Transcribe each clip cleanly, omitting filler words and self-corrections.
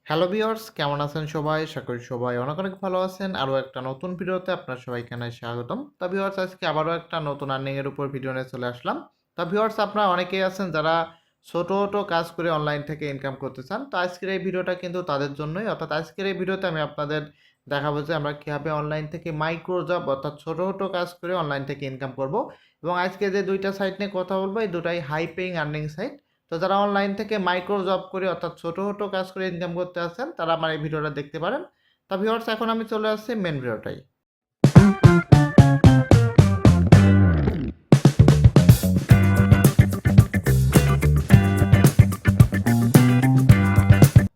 Hello viewers, কেমন আছেন সবাই? আশা করি সবাই অনেক অনেক ভালো আছেন। আরও একটা নতুন ভিডিওতে আপনার সবাইকে জানাই স্বাগতম। তো ভিউয়ার্স, আজকে আবারও একটা নতুন আর্নিং এর উপর ভিডিও নিয়ে চলে আসলাম। তো ভিউয়ার্স, আপনারা অনেকেই আছেন যারা ছোট ছোট কাজ করে অনলাইন থেকে ইনকাম করতে চান। তো আজকের এই ভিডিওটা কিন্তু তাদের জন্যই। অর্থাৎ আজকের এই ভিডিওতে আমি আপনাদের দেখাবো যে আমরা কীভাবে অনলাইন থেকে মাইক্রো জব অর্থাৎ ছোট ছোট কাজ করে অনলাইন থেকে ইনকাম করব। এবং আজকে যে দুইটা সাইট নিয়ে কথা বলবো, এই দুটাই হাই পেইং আর্নিং সাইট। তো যারা অনলাইন থেকে মাইক্রো জব করে অর্থাৎ ছোট ছোট কাজ করে ইনকাম করতে আছেন, তারা আমার এই ভিডিওটা দেখতে পারেন। তা ভিউয়ার্স, এখন আমি চলে আসছি মেন ভিডিওটাই।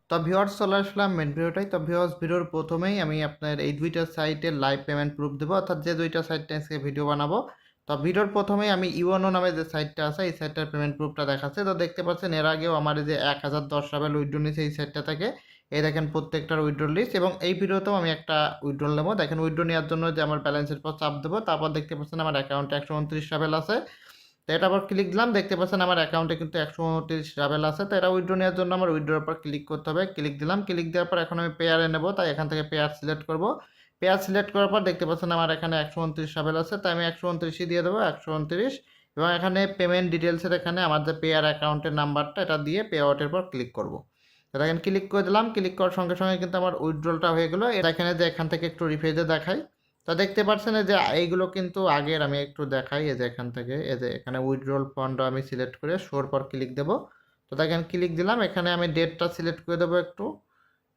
তো ভিউয়ার্স, চলে আসলাম মেন ভিডিওটাই। তো ভিউয়ার্স, ভিডিওর প্রথমেই আমি আপনার এই দুইটা সাইটের লাইভ পেমেন্ট প্রুফ দেবো, অর্থাৎ যে দুইটা সাইটটা আজকে ভিডিও বানাবো। তো ভিডিওর প্রথমেই আমি ইওনো নামে যে সাইটটা আছে, এই সাইটটার পেমেন্ট প্রুফটা দেখাচ্ছে। তো দেখতে পাচ্ছেন এর আগেও আমার এই যে 1010 রাবেল উইথড্র নিয়েছে এই সাইটটা থেকে। এই দেখেন প্রত্যেকটার উইথড্র লিস্ট, এবং এই ভিডিওতেও আমি একটা উইথড্র নেবো। দেখেন উইথড্র নেওয়ার জন্য যে আমার ব্যালেন্সের পর চাপ দেবো, তারপর দেখতে পাচ্ছেন আমার অ্যাকাউন্টে 129 রাবেল আছে। তো এটা আবার ক্লিক দিলাম, দেখতে পাচ্ছেন আমার অ্যাকাউন্টে কিন্তু 129 রাবেল আছে। তো এটা উইথড্র নেওয়ার জন্য আমার উইথড্রোর পর ক্লিক করতে হবে। ক্লিক দিলাম, ক্লিক দেওয়ার পর এখন আমি পেয়ারে নেব, তাই এখান থেকে পেয়ার সিলেক্ট করব। পেয়ার সিলেক্ট করার পর দেখতে পাচ্ছেন আমার এখানে 129 রাবেল আছে, তাই আমি 129ই দিয়ে দেবো, 129। এবং এখানে পেমেন্ট ডিটেলসের এখানে আমার যে পেয়ার অ্যাকাউন্টের নাম্বারটা, এটা দিয়ে পে আউটের পর ক্লিক করব। তো দেখেন ক্লিক করে দিলাম, ক্লিক করার সঙ্গে সঙ্গে কিন্তু আমার উইথড্রলটা হয়ে গেলো। এখানে যে এখান থেকে একটু রিফ্রেশে দেখাই, তো দেখতে পাচ্ছেন যে এইগুলো কিন্তু আগের। আমি একটু দেখাই, এই যে এখান থেকে এই যে এখানে উইথড্রল ফান্ড আমি সিলেক্ট করে শোর পর ক্লিক দেব। তো দেখেন ক্লিক দিলাম, এখানে আমি ডেটটা সিলেক্ট করে দেবো একটু।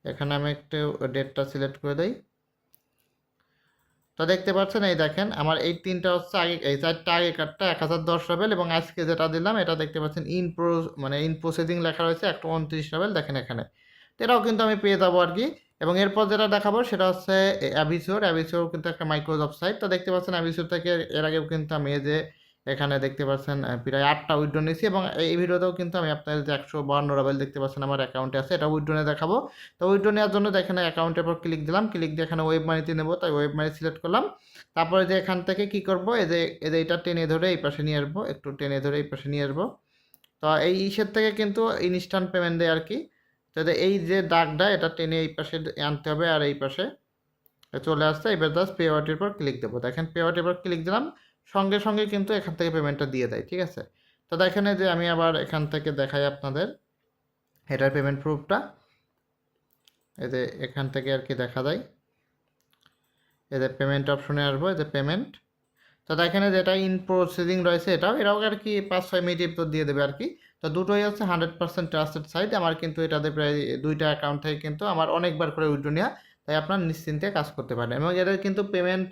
এখানে আমি একটু ডেটটা সিলেক্ট করে দেই। তো দেখতে পাচ্ছেন এই দেখেন আমার এই তিনটা হচ্ছে আগে, এই চারটা আগে কার্ডটা 1010 রাবেল, এবং আজকে যেটা দিলাম এটা দেখতে পাচ্ছেন ইন প্রসেসিং লেখা রয়েছে 129 রাবেল, দেখেন এখানে। তো এটাও কিন্তু আমি পেয়ে যাবো আর কি। এবং এরপর যেটা দেখাবো সেটা হচ্ছে অ্যাভিসোর কিন্তু একটা মাইক্রোজব সাইট। তো দেখতে পাচ্ছেন অ্যাভিসোর থেকে এর আগেও কিন্তু আমি এই যে এখানে দেখতে পাচ্ছেন প্রায় 8টা উইথড্র নিয়েছি, এবং এই ভিডিওতেও কিন্তু আমি আপনার যে 152 রাবেল দেখতে পাচ্ছেন আমার অ্যাকাউন্টে আছে, এটা উইথড্র নিয়ে দেখাবো। তো উইথড্র নেওয়ার জন্য এখানে অ্যাকাউন্টের পর ক্লিক দিলাম, ক্লিক দিয়ে এখানে ওয়েব মানিতে নেবো, তাই ওয়েব মানি সিলেক্ট করলাম। তারপরে যে এখান থেকে কি করব, এই যে এটা টেনে ধরে এই পাশে নিয়ে আসবো, একটু টেনে ধরে এই পাশে নিয়ে আসবো। তো এই ইসের থেকে কিন্তু ইনস্ট্যান্ট পেমেন্ট দেয় আর কি। তো এই যে দাগটা, এটা টেনে এই পাশে আনতে হবে, আর এই পাশে চলে আসছে। এবার জাস্ট পে আউটের পর ক্লিক দেবো, দেখেন পে আউটের পর ক্লিক দিলাম, সঙ্গে সঙ্গে কিন্তু এখান থেকে পেমেন্টটা দিয়ে দেয়, ঠিক আছে। তো দেখেন যে আমি আবার এখান থেকে দেখাই আপনাদের এটার পেমেন্ট প্রুফটা। এই যে এখান থেকে আর কি দেখা যায়, এই যে পেমেন্ট অপশনে আসবো, এই যে পেমেন্ট। তো দেখেন যেটা ইন প্রসেসিং রয়েছে, এরাও আর কি 5-6 মিনিট তো দিয়ে দেবে আর কি। তো দুটোই হচ্ছে 100% ট্রাস্টেড সাইট। আমার কিন্তু এটাতে প্রায় দুইটা অ্যাকাউন্ট থেকে কিন্তু আমার অনেকবার করে উইথড্র নেওয়া, তাই আপনার নিশ্চিন্তে কাজ করতে পারেন। এবং এদের কিন্তু পেমেন্ট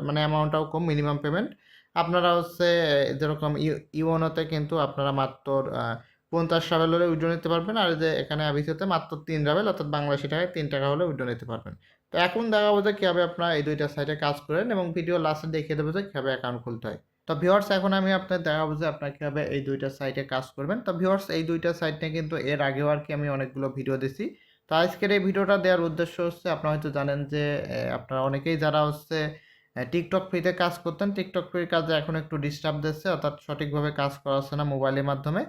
মানে অ্যামাউন্টটাও কম, মিনিমাম পেমেন্ট। আপনারা হচ্ছে যেরকম ইওনোতে কিন্তু আপনারা মাত্র 50 রাবেল হলে উইথড্র নিতে পারবেন, আর যে এখানে আবিসিতে মাত্র 3 রাবেল অর্থাৎ বাংলাদেশি টাকায় 3 টাকা হলে উইথড্র নিতে পারবেন। তো এখন দেখাবো যে কীভাবে আপনারা এই দুইটা সাইটে কাজ করেন, এবং ভিডিও লাস্টে দেখিয়ে দেবো যে কীভাবে অ্যাকাউন্ট খুলতে হয়। তো ভিউয়ার্স, এখন আমি আপনার দেখাবো যে আপনারা কীভাবে এই দুইটা সাইটে কাজ করবেন। তো ভিউয়ার্স, এই দুইটা সাইট নিয়ে কিন্তু এর আগেও আর কি আমি অনেকগুলো ভিডিও দিছি। তো আজকের এই ভিডিওটা দেওয়ার উদ্দেশ্য হচ্ছে, আপনারা হয়তো জানেন যে আপনারা অনেকেই যারা হচ্ছে টিকটক ফ্রিতে কাজ করতেন, টিকটক ফ্রির কাজে এখন একটু ডিস্টার্ব দিচ্ছে, অর্থাৎ সঠিকভাবে কাজ করা হচ্ছে না মোবাইলের মাধ্যমে।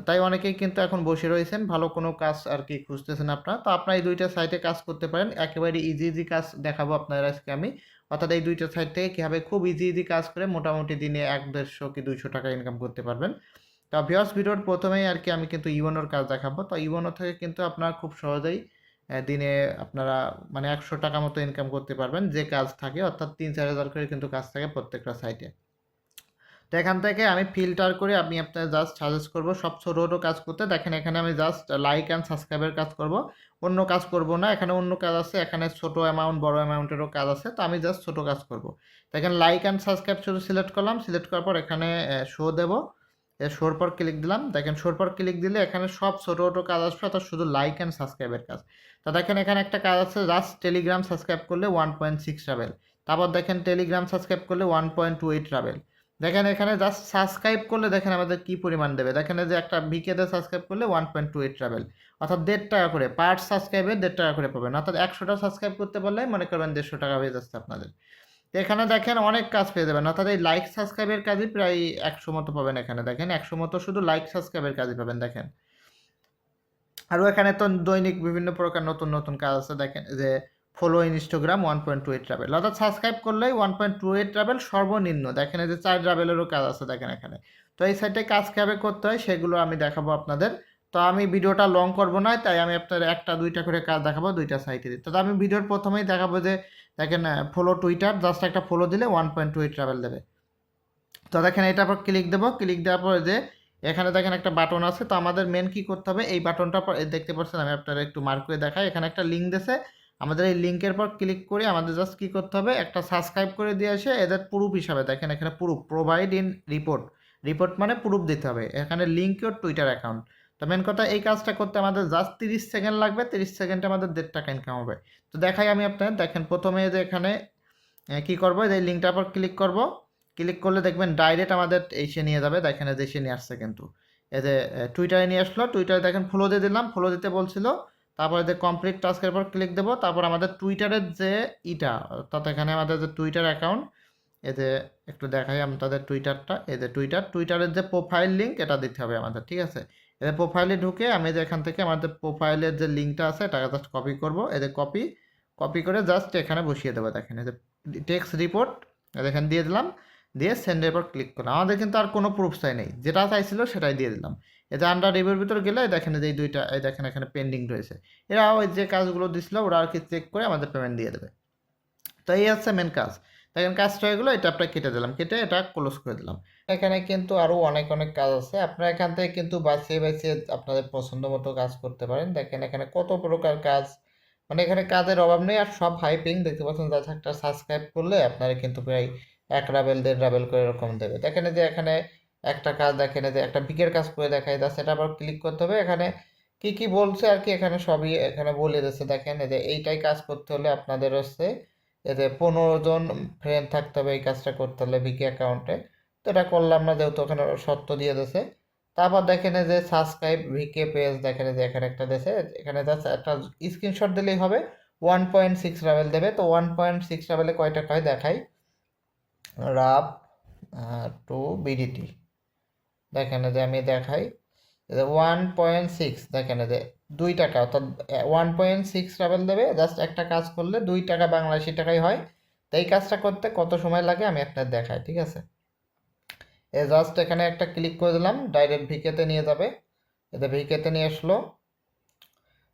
তাই অনেকেই কিন্তু এখন বসে রয়েছেন, ভালো কোনো কাজ আর কি খুঁজতেছেন আপনারা। তো আপনারা এই দুইটা সাইটে কাজ করতে পারেন, একেবারে ইজি ইজি কাজ দেখাবো আপনাদের আজকে আমি। অর্থাৎ এই দুইটা সাইট থেকে কীভাবে খুব ইজি ইজি কাজ করে মোটামুটি দিনে 100-150 কি 200 টাকা ইনকাম করতে পারবেন। তো ভিউয়ার্স, ভিডিওর প্রথমেই আর কি আমি কিন্তু ইওনোর কাজ দেখাবো। তো ইওনো থেকে কিন্তু আপনারা খুব সহজেই দিনে আপনারা মানে 100 টাকা মতো ইনকাম করতে পারবেন, যে কাজ থাকে, অর্থাৎ 3-4 হাজার করে কিন্তু কাজ থাকে প্রত্যেকটা সাইটে। তো এখান থেকে আমি ফিল্টার করে আমি আপনার জাস্ট সাজেস্ট করব সব ছোটো ছোটো কাজ করতে। দেখেন এখানে আমি জাস্ট লাইক অ্যান্ড সাবস্ক্রাইবের কাজ করব, অন্য কাজ করব না। এখানে অন্য কাজ আছে, এখানে ছোটো অ্যামাউন্ট বড় অ্যামাউন্টেরও কাজ আছে, তো আমি জাস্ট ছোটো কাজ করব। দেখেন লাইক অ্যান্ড সাবস্ক্রাইব শুধু সিলেক্ট করলাম, সিলেক্ট করার পর এখানে শো দেব, শোর পর ক্লিক দিলাম। দেখেন শোর পর ক্লিক দিলে এখানে সব ছোটো ছোটো কাজ আসবে, অর্থাৎ শুধু লাইক অ্যান্ড সাবস্ক্রাইবের কাজ। তো দেখেন এখানে একটা কাজ আছে, জাস্ট টেলিগ্রাম সাবস্ক্রাইব করলে 1.6 রাবেল। তারপর দেখেন টেলিগ্রাম সাবস্ক্রাইব করলে 1.28 রাবেল। দেখেন এখানে জাস্ট সাবস্ক্রাইব করলে দেখেন আমাদের কি পরিমাণ দেবে। দেখেন যে একটা বিকেতে সাবস্ক্রাইব করলে 1.28 রাবেল, অর্থাৎ 1.5 টাকা করে পার সাবস্ক্রাইবে 1.5 টাকা করে পাবেন। অর্থাৎ 100টা সাবস্ক্রাইব করতে পারলে মনে করবেন 150 টাকা হয়ে যাচ্ছে আপনাদের। তো এখানে দেখেন অনেক কাজ পেয়ে যাবেন, অর্থাৎ এই লাইক সাবস্ক্রাইবের কাজই প্রায় 100 মতো পাবেন। এখানে দেখেন 100 মতো শুধু লাইক সাবস্ক্রাইবের কাজই পাবেন দেখেন। আরও এখানে তো দৈনিক বিভিন্ন প্রকার নতুন নতুন কাজ আছে। দেখেন যে ফলো ইনস্টাগ্রাম 1.28 ট্রাভেল, অর্থাৎ সাবস্ক্রাইব করলেই 1.28 ট্রাভেল সর্বনিম্ন। দেখেন এই যে 4 ট্রাভেলেরও কাজ আছে দেখেন এখানে। তো এই সাইটে কাজ কীভাবে করতে হয় সেগুলো আমি দেখাবো আপনাদের। তো আমি ভিডিওটা লং করব না, তাই আমি আপনার একটা দুইটা করে কাজ দেখাবো দুইটা সাইটে। তো আমি ভিডিওর প্রথমেই দেখাবো যে দেখেন ফলো টুইটার, জাস্ট একটা ফলো দিলে 1.28 ট্রাভেল দেবে। তো দেখেন এটার পর ক্লিক দেবো, ক্লিক দেওয়ার পরে যে এখানে দেখেন একটা বাটন আছে। তো আমাদের মেন কি করতে হবে, এই বাটনটা দেখতে পাচ্ছেন, আমি আপনারা একটু মার্ক করে দেখাই। এখানে একটা লিঙ্ক দিয়েছে, আমাদের এই লিঙ্কের পর ক্লিক করে আমাদের জাস্ট কী করতে হবে, একটা সাবস্ক্রাইব করে দিয়ে আসে এদের প্রুফ হিসাবে। দেখেন এখানে proof, provide in report, report মানে প্রুফ দিতে হবে। এখানে লিঙ্ক ইউর টুইটার অ্যাকাউন্ট। তো মেন কথা এই কাজটা করতে আমাদের জাস্ট 30 সেকেন্ড লাগবে, 30 সেকেন্ডে আমাদের 1.5 টাকা ইনকাম হবে। তো দেখাই আমি আপনাদের। দেখেন প্রথমে যে এখানে কী করবো, এই লিঙ্কটার পর ক্লিক করব, ক্লিক করলে দেখবেন ডাইরেক্ট আমাদের এসে নিয়ে যাবে। দেখেন এই যে এসে নিয়ে আসছে, কিন্তু এতে টুইটারে নিয়ে আসলো। টুইটারে দেখেন ফলো দিয়ে দিলাম, ফলো দিতে বলছিল। তারপরে যে কমপ্লিট টাস্কের পর ক্লিক দেবো। তারপর আমাদের টুইটারের যে ইটা, অর্থাৎ এখানে আমাদের যে টুইটার অ্যাকাউন্ট, এতে একটু দেখাই আমি তাদের টুইটারটা। এই যে টুইটারের যে প্রোফাইল লিঙ্ক, এটা দিতে হবে আমাদের, ঠিক আছে। এদের প্রোফাইলে ঢুকে আমি যে এখান থেকে আমাদের প্রোফাইলের যে লিঙ্কটা আছে এটা জাস্ট কপি করব। এদের কপি করে জাস্ট এখানে বসিয়ে দেবো। দেখেন এই যে টেক্সট রিপোর্ট এখানে দিয়ে দিলাম, দিয়ে সেন্ডের পর ক্লিক করলাম। আমাদের কিন্তু আর কোনো প্রুফ চাই নেই, যেটা চাইছিল সেটাই দিয়ে দিলাম। এতে আন্ডার রিভিউর ভিতর গেলে দেখেন যে এই দুইটা, এই দেখেন এখানে পেন্ডিং রয়েছে। এরা ওই যে কাজগুলো দিছিল ওরা আর কি চেক করে আমাদের পেমেন্ট দিয়ে দেবে। তো এই হচ্ছে মেন কাজ। দেখেন কাজটা হয়ে গেলো, এটা আপনার কেটে দিলাম, কেটে এটা ক্লোজ করে দিলাম। এখানে কিন্তু আরও অনেক অনেক কাজ আছে, আপনারা এখান থেকে কিন্তু বাছিয়ে বাছিয়ে আপনাদের পছন্দ মতো কাজ করতে পারেন। দেখেন এখানে কত প্রকার কাজ, মানে এখানে কাজের অভাব নেই। আর সব হাইপিং দেখতে পাচ্ছেন, যা একটা সাবস্ক্রাইব করলে আপনারা কিন্তু প্রায় 1 রাবেল 1.5 রাবেল করে এরকম দেবে। দেখেন যে এখানে একটা কাজ, দেখেন যে একটা বিকের কাজ করে দেখাই যাচ্ছে, সেটা আবার ক্লিক করতে হবে। এখানে কি কি বলছে আর কি এখানে সবই এখানে বলে দিচ্ছে। দেখেন যে এইটাই কাজ করতে হলে আপনাদের হচ্ছে এতে 15 জন ফ্রেন্ড থাকতে হবে, এই কাজটা করতে হলে বিকি অ্যাকাউন্টে। তো এটা করলাম না, যেহেতু ওখানে শর্ত দিয়ে দিয়েছে। তারপর দেখেন যে সাবস্ক্রাইব ভিকে পেজ, দেখেন যে এখানে একটা দিয়েছে, এখানে জাস্ট একটা স্ক্রিনশট দিলেই হবে। 1.6 রাবেল দেবে। তো 1.6 রাবেলে কয় টাকা হয় দেখাই, রাব টু বিডিটি। দেখেন যে আমি দেখাই 1.6, দেখেন যে 2 টাকা, অর্থাৎ 1.6 রাবেল দেবে। জাস্ট একটা কাজ করলে 2 টাকা বাংলাদেশি টাকাই হয়। তো এই কাজটা করতে কত সময় লাগে আমি আপনার দেখাই, ঠিক আছে। জাস্ট এখানে একটা ক্লিক করে দিলাম, ডাইরেক্ট ভিকেতে নিয়ে যাবে। এতে ভিকেতে নিয়ে আসলো।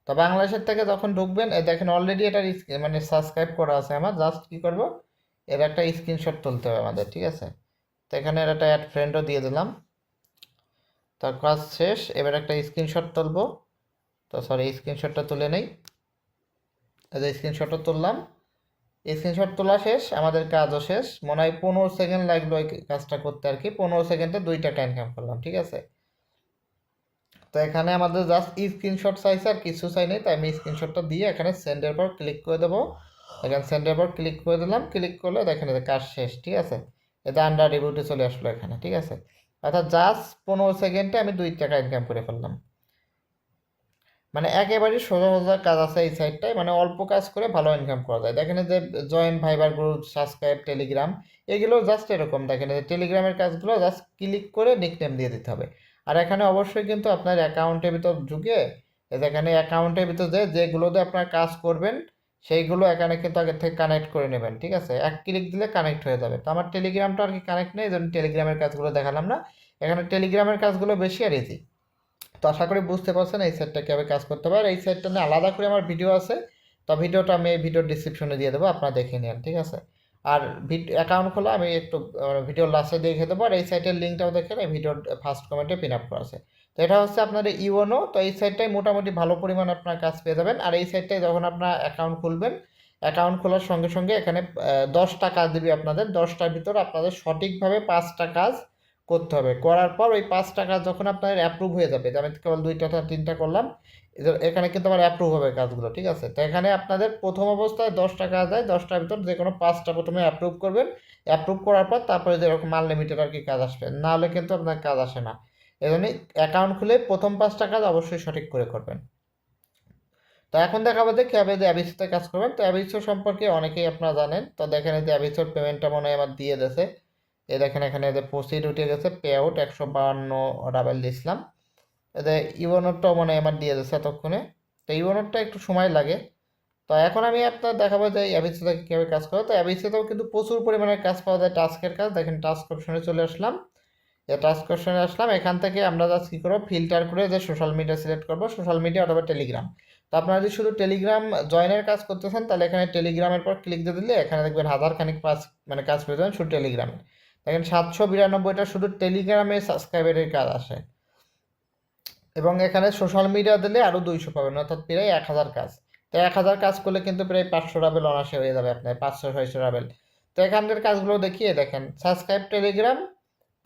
তো বাংলাদেশের থেকে যখন ঢুকবেন, দেখেন অলরেডি এটার মানে সাবস্ক্রাইব করা আছে আমার। জাস্ট কি করব, এর একটা স্ক্রিনশট তুলতে হবে আমাদের, ঠিক আছে। তো এখানে এর একটা অ্যাড ফ্রেন্ডও দিয়ে দিলাম। তার কাজ শেষ, এবার একটা স্ক্রিনশট তুলবো। তো সরি, স্ক্রিনশটটা তুলে নেই। স্ক্রিনশটও তুললাম, স্ক্রিনশট তোলা শেষ, আমাদের কাজও শেষ। মনে হয় 15 সেকেন্ড লাগলো এই কাজটা করতে আর কি। 15 সেকেন্ডে 2 টাকা ইনকাম করলাম, ঠিক আছে। তো এখানে আমাদের জাস্ট স্ক্রিনশট চাইছে, আর কিছু চাই নেই। তাই আমি স্ক্রিনশটটা দিয়ে এখানে সেন্ডের পর ক্লিক করে দেবো। এখানে সেন্ডের পর ক্লিক করে দিলাম, ক্লিক করলে দেখেন কাজ শেষ, ঠিক আছে। এটা আন্ডার রিভিউতে চলে আসলো এখানে, ঠিক আছে। অর্থাৎ জাস্ট 15 সেকেন্ডে আমি 2 টাকা ইনকাম করে ফেললাম। মানে একেবারেই সোজা সোজা কাজ আছে এই সাইডটায়, মানে অল্প কাজ করে ভালো ইনকাম করা যায়। দেখেন যে জয়েন ভাইবার গ্রুপ, সাবস্ক্রাইব টেলিগ্রাম, এগুলো জাস্ট এরকম। দেখেন যে টেলিগ্রামের কাজগুলো জাস্ট ক্লিক করে নিকনেম দিয়ে দিতে হবে। আর এখানে অবশ্যই কিন্তু আপনার অ্যাকাউন্টের ভিতর ঢুকে এখানে অ্যাকাউন্টের ভিতর যেগুলোতে আপনার কাজ করবেন সেইগুলো এখানে কিন্তু আগে থেকে কানেক্ট করে নেবেন, ঠিক আছে। এক ক্লিক দিলে কানেক্ট হয়ে যাবে। তো আমার টেলিগ্রামটা আর কি কানেক্ট নেই, এই জন্য টেলিগ্রামের কাজগুলো দেখালাম না। এখানে টেলিগ্রামের কাজগুলো বেশি আর ইজি। তো আশা করি বুঝতে পারছেন এই সাইটটা কীভাবে কাজ করতে হবে। আর এই সাইটটা নিয়ে আলাদা করে আমার ভিডিও আছে, তো ভিডিওটা আমি এই ভিডিওর ডিসক্রিপশনে দিয়ে দেবো, আপনারা দেখে নিন, ঠিক আছে। আর অ্যাকাউন্ট খোলা আমি একটু ভিডিওর লাস্টে দেখে দেবো। আর এই সাইটের লিঙ্কটাও দেখেন এই ভিডিওর ফার্স্ট কমেন্টে পিন আপ করা আছে। তো এটা হচ্ছে আপনাদের ইওনো। তো এই সাইটটাই মোটামুটি ভালো পরিমাণ আপনার কাজ পেয়ে যাবেন। আর এই সাইটটায় যখন আপনার অ্যাকাউন্ট খুলবেন, অ্যাকাউন্ট খোলার সঙ্গে সঙ্গে এখানে 10টা কাজ দিবি আপনাদের। 10টার ভিতরে আপনাদের সঠিকভাবে 5টা কাজ করতে হবে। করার পর ওই 5টা কাজ যখন আপনার অ্যাপ্রুভ হয়ে যাবে, আমি কেবল 2টা 3টা করলাম, এখানে কিন্তু আমার অ্যাপ্রুভ হবে কাজগুলো, ঠিক আছে। তো এখানে আপনাদের প্রথম অবস্থায় 10টা কাজ দেয়, 10টার ভিতর যে কোনো 5টা প্রথমে অ্যাপ্রুভ করবেন। অ্যাপ্রুভ করার পর তারপরে যেরকম আনলিমিটেড আর কি কাজ আসবে, না হলে কিন্তু আপনার কাজ আসে না। এই জন্যই অ্যাকাউন্ট খুলে প্রথম 5টা কাজ অবশ্যই সঠিক করে করবেন। তো এখন দেখাবো যে কীভাবে যে অ্যাবিসোতে কাজ করবেন। তো অ্যাবিসো সম্পর্কে অনেকেই আপনারা জানেন। তো দেখেন যে অ্যাবিসোর পেমেন্টটা মনে হয় আমার দিয়ে দিয়েছে। দেখেন এখানে যে প্রসিড উঠে গেছে, পে আউট 152 রাবেল দিয়েছিলাম। এতে ইউনোরটাও মনে হয় আমার দিয়ে দিচ্ছে এতক্ষণে। তো ইউনোরটা একটু সময় লাগে। তো এখন আমি আপনার দেখাবো যে এবিসি থেকে কীভাবে কাজ করে। তো এবিসিতেও কিন্তু প্রচুর পরিমাণে কাজ পাওয়া যায়, টাস্কের কাজ। দেখেন টাস্ক অপশনে চলে আসলাম, টাস্ক অপশনে আসলাম। এখান থেকে আমরা জাস্ট কী করবো, ফিল্টার করে যে সোশ্যাল মিডিয়া সিলেক্ট করবো, সোশ্যাল মিডিয়া অথবা টেলিগ্রাম। তো আপনারা যদি শুধু টেলিগ্রাম জয়েনের কাজ করতেছেন তাহলে এখানে টেলিগ্রামের পর ক্লিক দিয়ে দিলে এখানে দেখবেন হাজার খানিক কাজ পেয়ে যাবেন শুধু টেলিগ্রামে। দেখেন 792টা শুধু টেলিগ্রামে সাবস্ক্রাইবারের কাজ আসে, এবং এখানে সোশ্যাল মিডিয়া দিলে আরও 200 পাবেন, অর্থাৎ প্রায় 1000 কাজ। তো 1000 কাজ করলে কিন্তু প্রায় 500 রাবেল অনাসে হয়ে যাবে আপনার, 500-600 রাবেল। তো এখানকার কাজগুলো দেখিয়ে দেখেন, সাবস্ক্রাইব টেলিগ্রাম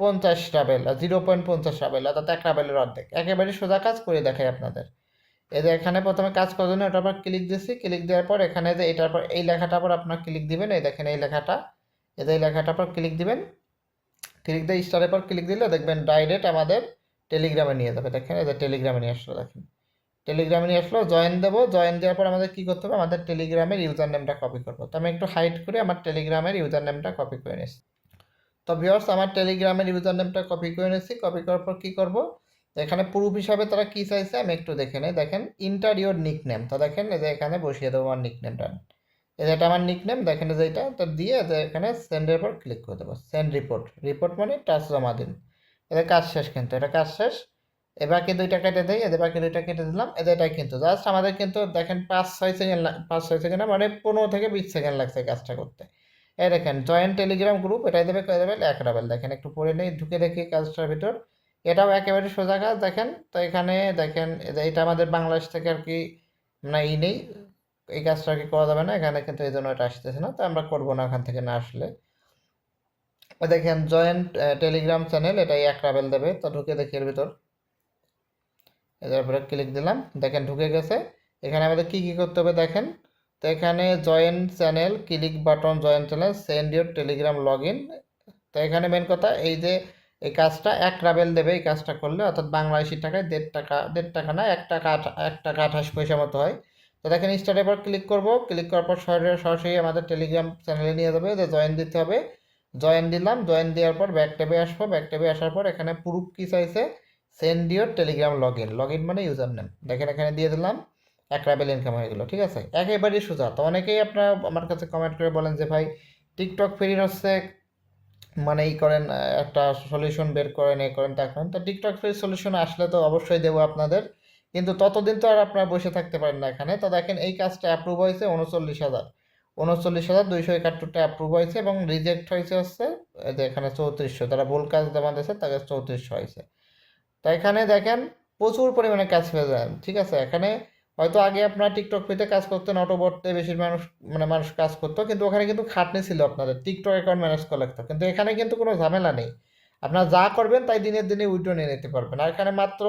50 রাবেল, 0.50 রাবেল, অর্থাৎ 1 রাবেলের অর্ধেক। একেবারে সোজা কাজ করে দেখাই আপনাদের। এই যে এখানে প্রথমে কাজ করার জন্য ওটার পর ক্লিক দিচ্ছি, ক্লিক দেওয়ার পর এখানে যে এটার পর এই লেখাটার পর আপনার ক্লিক দিবেন। এই দেখেন এই লেখাটা, এই লেখাটার পর ক্লিক দিবেন। ক্লিক দিয়ে স্টারের পর ক্লিক দিলে দেখবেন ডাইরেক্ট আমাদের টেলিগ্রামে নিয়ে যাবে। দেখেন এই যে টেলিগ্রামে নিয়ে আসলো, দেখেন টেলিগ্রামে নিয়ে আসলো। জয়েন দেবো, জয়েন দেওয়ার পর আমাদের কী করতে হবে, আমাদের টেলিগ্রামের ইউজার নেমটা কপি করবো। তো আমি একটু হাইড করে আমার টেলিগ্রামের ইউজার নেমটা কপি করে নিচ্ছি। তো ভিউয়ার্স, আমার টেলিগ্রামের ইউজার নেমটা কপি করে নিচ্ছি। কপি করার পর কী করবো, এখানে প্রুফ হিসাবে তারা কী চাইছে আমি একটু দেখে নিই। দেখেন ইন্টার ইউর নিক নেম। তো দেখেন এই যে এখানে বসিয়ে দেবো আমার নিক নেমটা। এই যে এটা আমার নিক নেম, দেখেন যে এটা তো দিয়ে যে এখানে সেন্ডের পর ক্লিক করে দেবো। সেন্ড রিপোর্ট, রিপোর্ট মানে টাস্ক জমা দিন। এটা কাজ শেষ, কিন্তু এটা কাজ শেষ। এবার কি 2টা কেটে দেয়, এদের বাকি 2টা কেটে দিলাম। এটাই কিন্তু জাস্ট আমাদের কিন্তু দেখেন 5-6 সেকেন্ড, 5-6 সেকেন্ড মানে 15 থেকে 20 সেকেন্ড লাগছে কাজটা করতে। এই দেখেন জয়েন টেলিগ্রাম গ্রুপ, এটাই দেবে কয়ে দেবে 1 রাবেল। দেখেন একটু পরে নেই, ঢুকে দেখি কাজটার ভিতর। এটাও একেবারে সোজা কাজ দেখেন। তো এখানে দেখেন এটা আমাদের বাংলাদেশ থেকে আর কি মানে নেই, এই কাজটা আর কি করা যাবে না এখানে, কিন্তু এই জন্য এটা আসতেছে না। তো আমরা করবো না ওখান থেকে না আসলে। দেখেন জয়েন টেলিগ্রাম চ্যানেল, এটাই 1 রাবেল দেবে। তো ঢুকে দেখি এর ভিতর, এরপরে ক্লিক দিলাম, দেখেন ঢুকে গেছে। এখানে আমাদের কি কি করতে হবে দেখেন। তো এখানে join channel, click button join channel, send your Telegram log in. তো এখানে মেন কথা এই যে এই কাজটা 1 রাবেল দেবে এই কাজটা করলে, অর্থাৎ বাংলাদেশি টাকায় 1.5 টাকা না, 1 টাকা 28 পয়সা মতো হয়। তো দেখেন স্টার্ট এবার ক্লিক করব, ক্লিক করার পর সরাসরি আমাদের টেলিগ্রাম চ্যানেলে নিয়ে যাবে, যে জয়েন দিতে হবে। জয়েন দিলাম, জয়েন দেওয়ার পর ব্যাক ট্যাবে আসবো, ব্যাক ট্যাবে আসার পর এখানে প্রুফ কি চাইছে, send your Telegram log in. Log in মানে ইউজার নেম, দেখেন এখানে দিয়ে দিলাম। 1 রাবেল ইনকাম হয়ে গেলো, ঠিক আছে, একেবারেই সোজা। তো অনেকেই আপনারা আমার কাছে কমেন্ট করে বলেন যে ভাই টিকটক ফ্রি হচ্ছে, মানে ই করেন একটা সলিউশন বের করেন, এ করেন তা করেন। তো টিকটক ফ্রি সলিউশন আসলে তো অবশ্যই দেবো আপনাদের, কিন্তু ততদিন তো আর আপনারা বসে থাকতে পারেন না এখানে। তো দেখেন এই কাজটা অ্যাপ্রুভ হয়েছে 39,271টা অ্যাপ্রুভ হয়েছে, এবং রিজেক্ট হয়েছে হচ্ছে এই যে এখানে 3400, তারা ভুল কাজ জমা দিয়েছে তাদের 3400 হয়েছে। তো এখানে দেখেন প্রচুর পরিমাণে কাজ পেয়ে যান, ঠিক আছে। এখানে হয়তো আগে আপনারা টিকটক পেতে কাজ করতেন, অটোবটে বেশি মানুষ কাজ করতো, কিন্তু ওখানে কিন্তু খাটনি ছিল, আপনাদের টিকটক অ্যাকাউন্ট ম্যানেজ করা লাগতো। কিন্তু এখানে কিন্তু কোনো ঝামেলা নেই, আপনারা যা করবেন তাই দিনের দিনে উইড্রো নিয়ে নিতে পারবেন। আর এখানে মাত্র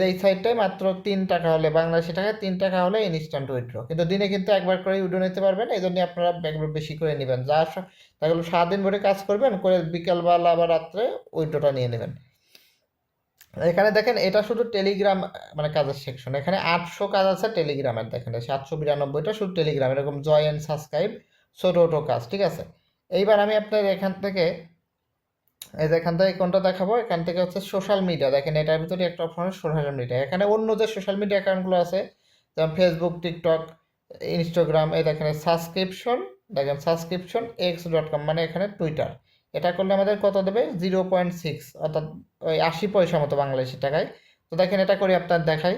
এই সাইডটাই মাত্র 3 টাকা হলে, বাংলাদেশি টাকায় 3 টাকা হলে ইনস্ট্যান্ট উইড্রো, কিন্তু দিনে কিন্তু একবার করে উইড্রো নিতে পারবেন। এই জন্য আপনারা একবার বেশি করে নেবেন, তাহলে সারাদিন ভরে কাজ করবেন, করে বিকালবেলা বা রাত্রে উইড্রোটা নিয়ে নেবেন। এখানে দেখেন এটা শুধু টেলিগ্রাম কাজের সেকশন, এখানে 800 কাজ আছে টেলিগ্রামের। দেখেন 792টা শুধু টেলিগ্রাম, এরকম জয়েন সাবস্ক্রাইব ছোট ছোট কাজ, ঠিক আছে। এইবার আমি আপনার এখান থেকে কোনটা দেখাবো, এখান থেকে হচ্ছে সোশ্যাল মিডিয়া। দেখেন এটার ভিতরে একটা অপশন সোশ্যাল মিডিয়া, এখানে অন্য যে সোশ্যাল মিডিয়া অ্যাকাউন্টগুলো আছে যেমন ফেসবুক, টিকটক, ইনস্টাগ্রাম, এই দেখেন সাবস্ক্রিপশন, দেখেন সাবস্ক্রিপশন x.com মানে এখানে টুইটার। এটা করলে আমাদের কত দেবে, 0.6, অর্থাৎ ওই 80 পয়সা মতো বাংলাদেশি টাকায়। তো দেখেন এটা করে আপনার দেখাই।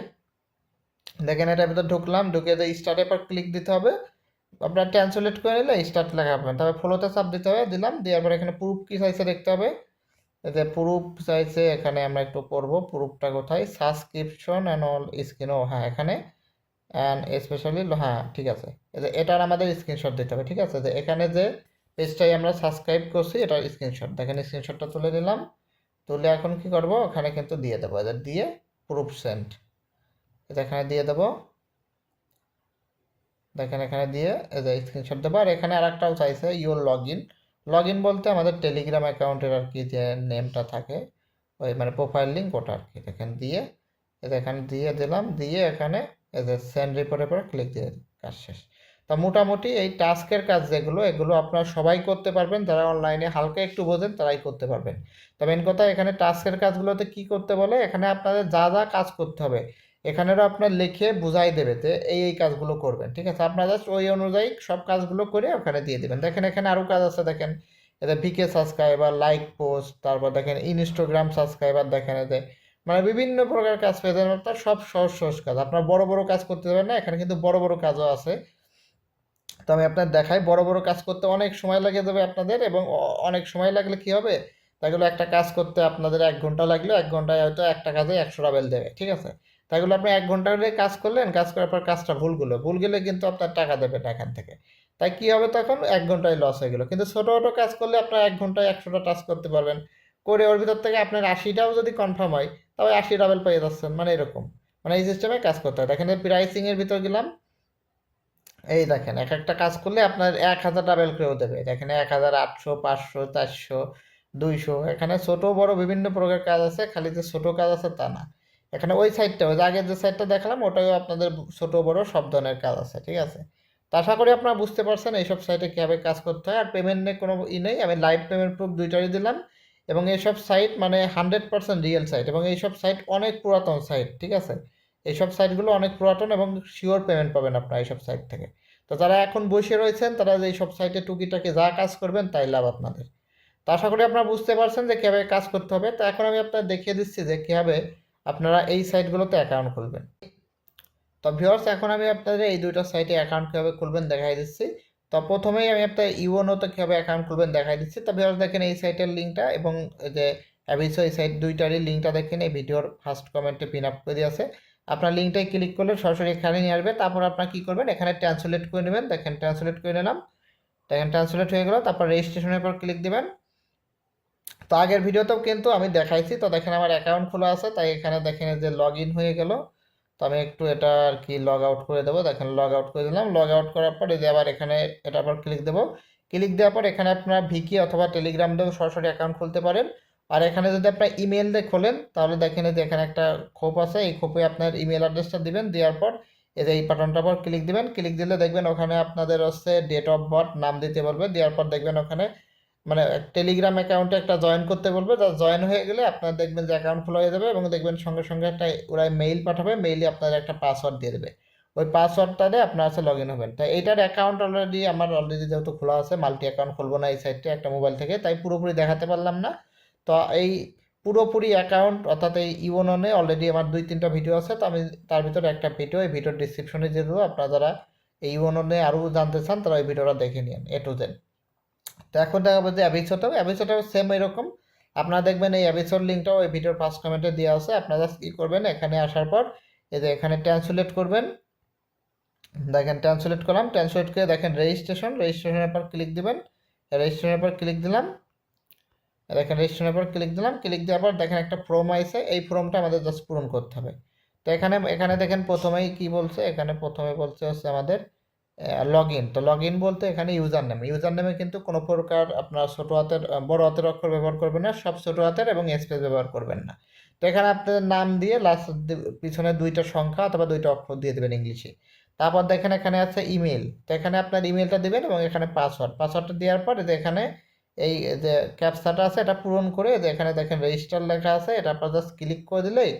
দেখেন এটার ভিতরে ঢুকলাম, ঢুকে স্টার্টের পর ক্লিক দিতে হবে। আপনার ট্রান্সলেট করে নিলে স্টার্ট লেখা পাবেন, তবে ফলোতে চাপ দিতে হবে, দিলাম। দেওয়ার পর এখানে প্রুফ কি চাইছে দেখতে হবে। এতে প্রুফ চাইছে, এখানে আমরা একটু পড়বো প্রুফটা কোথায়, সাবস্ক্রিপশন অ্যান্ড অল স্ক্রিন, ও হ্যাঁ এখানে অ্যান্ড স্পেশালি, হ্যাঁ ঠিক আছে। এটার আমাদের স্ক্রিনশট দিতে হবে, ঠিক আছে। যে এখানে যে পেজটাই আমরা সাবস্ক্রাইব করছি এটার স্ক্রিনশট, দেখেন স্ক্রিনশটটা তুলে দিলাম। তুলে এখন কি করব, ওখানে কিন্তু দিয়ে দেবো, এদের দিয়ে প্রুফ সেন্ড, এটা এখানে দিয়ে দেবো। দেখেন এখানে দিয়ে এই যে স্ক্রিনশট দেবো। আর এখানে আর একটাও চাইছে your log in. Log in বলতে আমাদের টেলিগ্রাম অ্যাকাউন্টের আর কি যে নেমটা থাকে, ওই প্রোফাইল লিঙ্ক ওটা আর কি। দেখেন দিয়ে এখানে দিয়ে দিলাম, দিয়ে এখানে এই যে সেন্ড রিপোর্টের পরে ক্লিক দিয়ে কাজ শেষ। তো তো মোটামুটি এই টাস্কের কাজ যেগুলো এগুলো আপনারা সবাই করতে পারবেন, যারা অনলাইনে হালকা একটু বোঝেন তারাই করতে পারবেন। তো মেন কথা এখানে টাস্কের কাজগুলোতে কি করতে বলে, এখানে আপনাদের যা যা কাজ করতে হবে এখানেরও আপনার লিখে বুঝাই দেবে যে এই কাজগুলো করবেন, ঠিক আছে? আপনারা জাস্ট ওই অনুযায়ী সব কাজগুলো করে ওখানে দিয়ে দেবেন। দেখেন এখানে আরও কাজ আছে, দেখেন এতে ভিকে সাবস্ক্রাইবার, লাইক পোস্ট, তারপর দেখেন ইনস্টাগ্রাম সাবস্ক্রাইবার, দেখেন এতে মানে বিভিন্ন প্রকার কাজ পেয়ে যাবেন আপনার, সব সহজ সহজ কাজ। আপনার বড় বড় কাজ করতে যাবেন না, এখানে কিন্তু বড় বড় কাজও আছে। তো আমি আপনার দেখাই, বড় বড় কাজ করতে অনেক সময় লেগে যাবে আপনাদের, এবং অনেক সময় লাগলে কি হবে, তাইগুলো একটা কাজ করতে আপনাদের 1 ঘন্টা লাগলো, 1 ঘন্টায় হয়তো একটা কাজে 100 বেল দেবে, ঠিক আছে? তাইগুলো আপনি 1 ঘন্টা ধরে কাজ করলেন, কাজ করার পর কাজটা ভুল গেলে কিন্তু আপনার টাকা দেবে না এখান থেকে। তাই কি হবে, তখন 1 ঘন্টায় লস হয়ে গেল। কিন্তু ছোটো ছোটো কাজ করলে আপনার 1 ঘন্টায় 100টা টাস্ক করতে পারবেন, করে ওর ভিতর থেকে আপনার 80টাও যদি কনফার্ম হয় তবে 80 বেল পেয়ে যাচ্ছেন, মানে এরকম। মানে এই সিস্টেমে কাজ করতে হয়। দেখেন প্রাইসিংয়ের ভিতর গেলাম, এই দেখেন এক একটা কাজ করলে আপনার 1000 ডাবেল করেও দেবে। দেখেন 1800, 500, 400, 200। এখানে ছোট বড় বিভিন্ন প্রকার কাজ আছে, খালি যে ছোট কাজ আছে তা না। এখানে ওই সাইডটা, ওই যে আগের যে সাইডটা দেখালাম ওটাও আপনাদের ছোট বড় সব ধরনের কাজ আছে, ঠিক আছে? তো আশা করি আপনারা বুঝতে পারছেন এইসব সাইটে কীভাবে কাজ করতে হয়। আর পেমেন্ট নিয়ে কোনো নেই, আমি লাইভ পেমেন্ট প্রুফ দুইটারই দিলাম। এবং এইসব সাইট মানে 100% রিয়েল সাইট, এবং এইসব সাইট অনেক পুরাতন সাইট, ঠিক আছে? এইসব সাইটগুলো অনেক পুরাতন এবং শিওর পেমেন্ট পাবেন আপনারা এইসব সাইট থেকে। তো যারা এখন বসে রয়েছেন তারা এই সব সাইটে টুকিটাকি যা কাজ করবেন তাই লাভ আপনাদের। তো আশা করি আপনারা বুঝতে পারছেন যে কীভাবে কাজ করতে হবে। তো এখন আমি আপনাদের দেখিয়ে দিচ্ছি যে কীভাবে আপনারা এই সাইটগুলোতে অ্যাকাউন্ট খুলবেন। তো ভিউয়ার্স, এখন আমি আপনাদের এই দুইটা সাইটে অ্যাকাউন্ট কীভাবে খুলবেন দেখাই দিচ্ছি। তো প্রথমেই আমি আপনার ইওনোতে কীভাবে অ্যাকাউন্ট খুলবেন দেখাই দিচ্ছি। তো ভিউয়ার্স দেখেন এই সাইটের লিঙ্কটা এবং যে অ্যাভিসো এই সাইট দুইটারই লিঙ্কটা দেখেন এই ভিডিওর ফার্স্ট কমেন্টে পিন আপ করে দিয়ে আছে। আপনার লিঙ্কটায় ক্লিক করলে সরাসরি এখানে নিয়ে আসবে। তারপর আপনার কী করবেন, এখানে ট্রান্সলেট করে নেবেন। দেখেন ট্রান্সলেট করে নিলাম, দেখেন ট্রান্সলেট হয়ে গেল। তারপর রেজিস্ট্রেশনের পর ক্লিক দেবেন। তো আগের ভিডিওতেও কিন্তু আমি দেখাইছি। তো দেখেন আমার অ্যাকাউন্ট খোলা আছে, তাই এখানে দেখেন যে লগ ইন হয়ে গেল। তো আমি একটু এটা আর কি লগ আউট করে দেবো। দেখেন লগ আউট করে দিলাম। লগ আউট করার পর এই যে আবার এখানে এটার পর ক্লিক দেবো। ক্লিক দেওয়ার পর এখানে আপনার ভিকি অথবা টেলিগ্রাম দিয়েও সরাসরি অ্যাকাউন্ট খুলতে পারেন। আর এখানে যদি আপনার ইমেল দিয়ে খোলেন তাহলে দেখেন যে এখানে একটা খোপ আছে, এই খোপে আপনার ইমেল অ্যাড্রেসটা দিবেন। দেওয়ার পর এই যে এই বাটনটার পর ক্লিক দিবেন। ক্লিক দিলে দেখবেন ওখানে আপনাদের হচ্ছে ডেট অফ বার্থ নাম দিতে বলবে। দেওয়ার পর দেখবেন ওখানে মানে টেলিগ্রাম অ্যাকাউন্টে একটা জয়েন করতে বলবে। তা জয়েন হয়ে গেলে আপনার দেখবেন যে অ্যাকাউন্ট খোলা হয়ে যাবে, এবং দেখবেন সঙ্গে সঙ্গে একটা ওরা মেইল পাঠাবে, মেইলে আপনার একটা পাসওয়ার্ড দিয়ে দেবে। ওই পাসওয়ার্ডটা দিয়ে আপনার হচ্ছে লগ ইন হবেন। তাই এইটার অ্যাকাউন্ট আমার অলরেডি যেহেতু খোলা আছে, মাল্টি অ্যাকাউন্ট খুলবো না এই সাইটে একটা মোবাইল থেকে, তাই পুরোপুরি দেখাতে পারলাম না। তো এই পুরোপুরি অ্যাকাউন্ট অর্থাৎ এই ইওননে অলরেডি আমার 2-3টা ভিডিও আছে। তো আমি তার ভিতরে একটা ভিডিও এই ভিডিওর ডিসক্রিপশনে দিয়ে দেবো। আপনারা যারা এই ইওননে আরও জানতে চান তারা ওই ভিডিওটা দেখে নিন এ টু জেড। তো এখন দেখাবো যে অ্যাভিসোটাও সেম এরকম। আপনারা দেখবেন এই অ্যাভিসোর লিঙ্কটাও এই ভিডিওর ফার্স্ট কমেন্টে দেওয়া আছে। আপনারা জাস্ট কী করবেন, এখানে আসার পর এই যে এখানে ট্রান্সলেট করবেন। দেখেন ট্রান্সলেট করলাম, ট্রান্সলেট করে দেখেন রেজিস্ট্রেশনের পর ক্লিক দিবেন। রেজিস্ট্রেশনের পর ক্লিক দিলাম, দেখেন রেজিস্ট্রেশনের পর ক্লিক দিলাম। ক্লিক দেওয়ার পর দেখেন একটা ফর্ম আছে, এই ফর্মটা আমাদের জাস্ট পূরণ করতে হবে। তো এখানে এখানে দেখেন প্রথমেই কি বলছে, এখানে প্রথমে বলছে হচ্ছে আমাদের লগ ইন। তো লগ ইন বলতে এখানে ইউজার নেমে কিন্তু কোনো প্রকার আপনার ছোটো হাতের বড় হাতের অক্ষর ব্যবহার করবেন না, সব ছোটো হাতের এবং স্পেস ব্যবহার করবেন না। তো এখানে আপনাদের নাম দিয়ে লাস্ট পিছনে 2টা সংখ্যা অথবা 2টা অক্ষর দিয়ে দেবেন ইংলিশে। তারপর দেখেন এখানে আছে ইমেল। তো এখানে আপনার ইমেলটা দেবেন এবং এখানে পাসওয়ার্ডটা দেওয়ার পর যে এখানে এই যে ক্যাপচাটা আছে এটা পূরণ করে যে এখানে দেখেন রেজিস্টার লেখা আছে, এটা আপনার জাস্ট ক্লিক করে দিলেই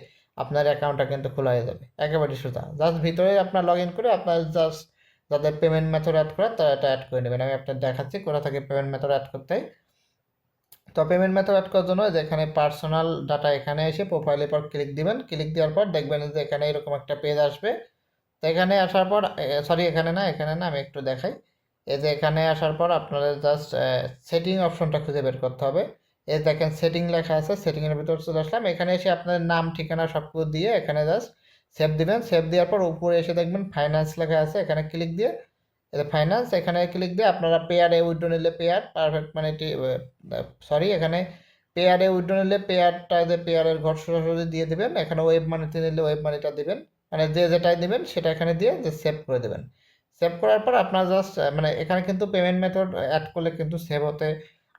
আপনার অ্যাকাউন্টটা কিন্তু খোলা হয়ে যাবে একেবারে সোজা। জাস্ট ভিতরে আপনার লগ ইন করে আপনার জাস্ট যাদের পেমেন্ট মেথড অ্যাড করা তারা এটা অ্যাড করে নেবেন। আমি আপনার দেখাচ্ছি কোথা থেকে পেমেন্ট মেথড অ্যাড করতে হয়। তো পেমেন্ট মেথড অ্যাড করার জন্য যেখানে পার্সোনাল ডাটা এখানে এসে প্রোফাইলের পর ক্লিক দিবেন। ক্লিক দেওয়ার পর দেখবেন যে এখানে এরকম একটা পেজ আসবে। তো এখানে আসার পর সরি এখানে না আমি একটু দেখাই। এই যে এখানে আসার পর আপনাদের জাস্ট সেটিং অপশনটা খুঁজে বের করতে হবে। এই দেখেন সেটিং লেখা আছে, সেটিংয়ের ভিতর চলে আসলাম। এখানে এসে আপনাদের নাম ঠিকানা সব কিছু দিয়ে এখানে জাস্ট সেভ দিবেন। সেভ দেওয়ার পর উপরে এসে দেখবেন ফাইন্যান্স লেখা আছে, এখানে ক্লিক দিয়ে এটা ফাইন্যান্স এখানে ক্লিক দিয়ে আপনারা পেয়ারে উইথড্র নিলে পেয়ার পারফেক্ট মানে সরি এখানে পেয়ারে উইথড্র নিলে পেয়ারটা যে পেয়ারের ঘর সরাসরি দিয়ে দেবেন। এখানে ওয়েব মানিতে নিলে ওয়েব মানিটা দেবেন, মানে যে যেটাই দেবেন সেটা এখানে দিয়ে যে সেভ করে দেবেন। সেভ করার পর আপনার জাস্ট মানে এখানে কিন্তু পেমেন্ট মেথড অ্যাড করলে কিন্তু সেভ হতে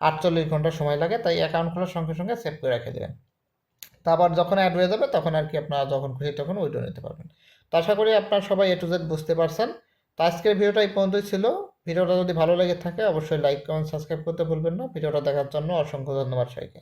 48 ঘন্টা সময় লাগে, তাই অ্যাকাউন্ট খোলার সঙ্গে সঙ্গে সেভ করে রেখে দেবেন। তারপর যখন অ্যাড হয়ে যাবে তখন আর কি আপনারা যখন খুশি তখন উইথড্র নিতে পারবেন। তো আশা করি আপনারা সবাই এ টু জেড বুঝতে পারছেন। তো আজকের ভিডিওটা এই পর্যন্তই ছিল। ভিডিওটা যদি ভালো লেগে থাকে অবশ্যই লাইক কমেন্ট সাবস্ক্রাইব করতে ভুলবেন না। ভিডিওটা দেখার জন্য অসংখ্য ধন্যবাদ সবাইকে।